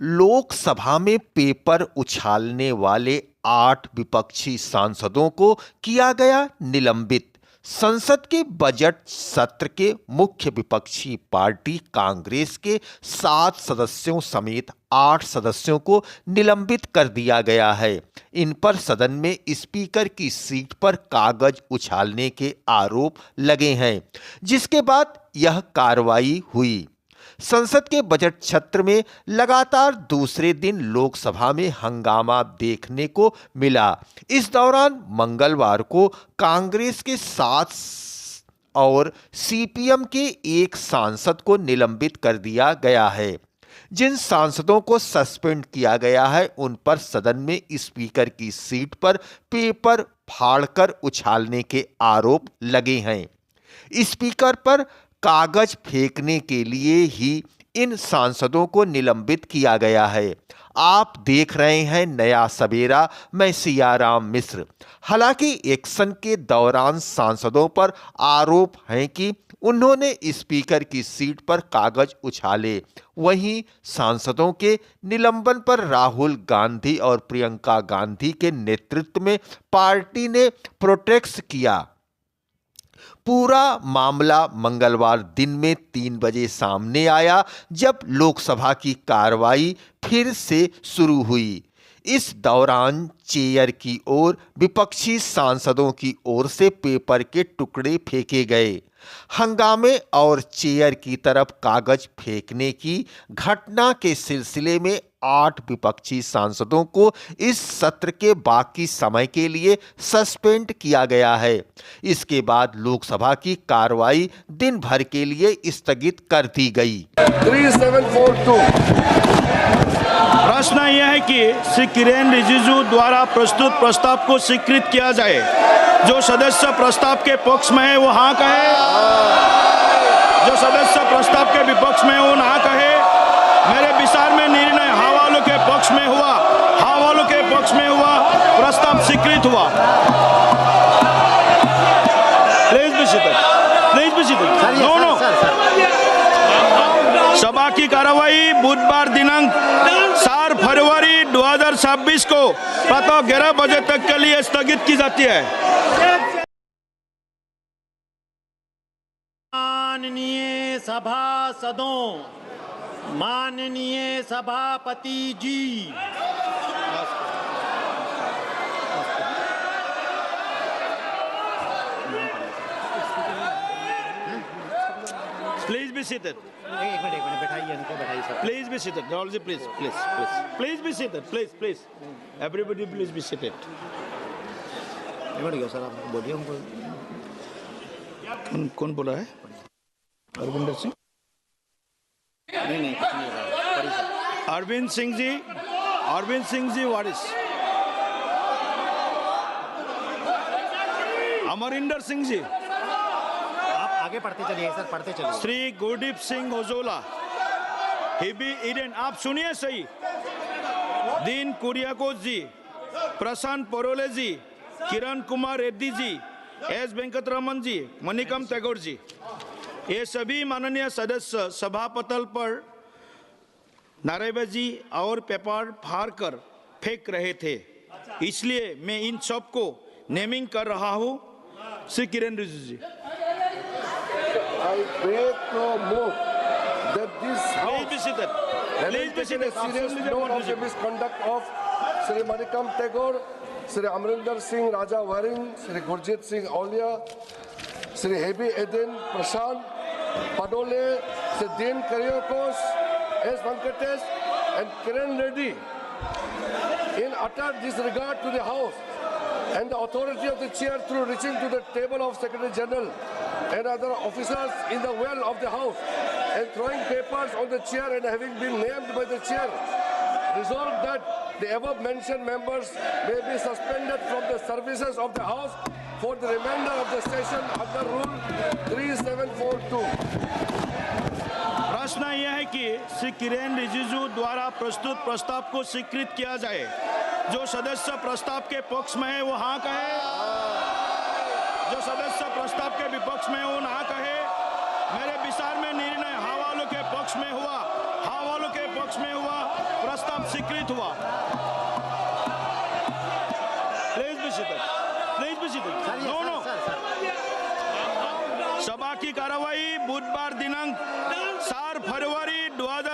लोकसभा में पेपर उछालने वाले 8 विपक्षी सांसदों को किया गया निलंबित। संसद के बजट सत्र के मुख्य विपक्षी पार्टी कांग्रेस के 7 सदस्यों समेत 8 सदस्यों को निलंबित कर दिया गया है। इन पर सदन में स्पीकर की सीट पर कागज उछालने के आरोप लगे हैं, जिसके बाद यह कार्रवाई हुई। संसद के बजट सत्र में लगातार दूसरे दिन लोकसभा में हंगामा देखने को मिला। इस दौरान मंगलवार को कांग्रेस के 7 और सीपीएम के 1 सांसद को निलंबित कर दिया गया है। जिन सांसदों को सस्पेंड किया गया है उन पर सदन में स्पीकर की सीट पर पेपर फाड़कर उछालने के आरोप लगे हैं। स्पीकर पर कागज फेंकने के लिए ही इन सांसदों को निलंबित किया गया है। आप देख रहे हैं नया सवेरा, मैं सियाराम मिश्र। हालांकि एक्शन के दौरान सांसदों पर आरोप हैं कि उन्होंने स्पीकर की सीट पर कागज उछाले। वहीं सांसदों के निलंबन पर राहुल गांधी और प्रियंका गांधी के नेतृत्व में पार्टी ने प्रोटेस्ट किया। पूरा मामला मंगलवार दिन में 3 बजे सामने आया, जब लोकसभा की कार्रवाई फिर से शुरू हुई। इस दौरान चेयर की ओर विपक्षी सांसदों की ओर से पेपर के टुकड़े फेंके गए। हंगामे और चेयर की तरफ कागज फेंकने की घटना के सिलसिले में 8 विपक्षी सांसदों को इस सत्र के बाकी समय के लिए सस्पेंड किया गया है। इसके बाद लोकसभा की कार्रवाई दिन भर के लिए स्थगित कर दी गई। 3742 प्रश्न यह है कि श्री किरेन रिजिजू द्वारा प्रस्तुत प्रस्ताव को स्वीकृत किया जाए। जो सदस्य प्रस्ताव के पक्ष में है वो हाँ कहे, जो सदस्य प्रस्ताव के विपक्ष में है वो ना कहे। मेरे विचार में निर्णय हाँ वालों के पक्ष में हुआ, हाँ वालों के पक्ष में हुआ, प्रस्ताव स्वीकृत हुआ। Please be seated, please be seated. No no, सभा की कार्रवाई बुधवार दिनांक 4 फरवरी 2026 को प्रातः 11 बजे तक के लिए स्थगित की जाती है। माननीय सभासदों, माननीय सभापति जी, प्लीज बी सीटेड। एक मिनट बैठाइए, इनको बैठाइए sir. Please be seated. Knowledge, please. Please be seated. Please. Everybody, please be seated. एक मिनट सर, आप बोलिए हमको। कौन बोला है? अरविंदर सिंह? नहीं कुछ नहीं होगा। अरविंद सिंह जी वारिस। अमरिंदर सिंह जी। आप आगे पढ़ते चलिए सर, पढ़ते चलिए। श्री गुरदीप सिंह ओजोला, हिबी ईडन, आप सुनिए सही। दीन कुरियाकोस जी, प्रशांत परोले जी, किरण कुमार रेड्डी जी, एस वेंकटरमन जी, मणिकम टैगोर जी, ये सभी माननीय सदस्य सभापटल पर नारेबाजी और पेपर फाड़ कर फेंक रहे थे। इसलिए मैं इन सब को नेमिंग कर रहा हूँ। श्री किरेन रिजिजू जी। I beg to move that this Please be house seated. Please be taken a seated. serious note of the misconduct of Sri Manikam Tagore, Sri Amrinder Singh Raja Waring, Sri Gurjit Singh Aulia, Sri Hebi Eden Prashant Padole, Sri Dean Karyakos, S. Venkatesh and Kiran Reddy in utter disregard to the House and the authority of the chair through reaching to the table of Secretary General and other officers in the well of the House and throwing papers on the chair and having been named by the chair, resolved that the above mentioned members may be suspended from the services of the House for the remainder of the session under Rule 3742. प्रश्न यह है कि श्री किरेन रिजिजू द्वारा प्रस्तुत प्रस्ताव को स्वीकृत किया जाए। जो सदस्य प्रस्ताव के पक्ष में है वो हाँ कहे, जो सदस्य प्रस्ताव के विपक्ष में है वो ना कहे। मेरे विचार में निर्णय हाँ वालों के पक्ष में हुआ, हाँ वालों के पक्ष में हुआ। प्रस्ताव स्वीकृत हुआ। Please be seated, please be seated. No no, सभा की कार्यवाही बुधवार दिनांक 4 फरवरी 2000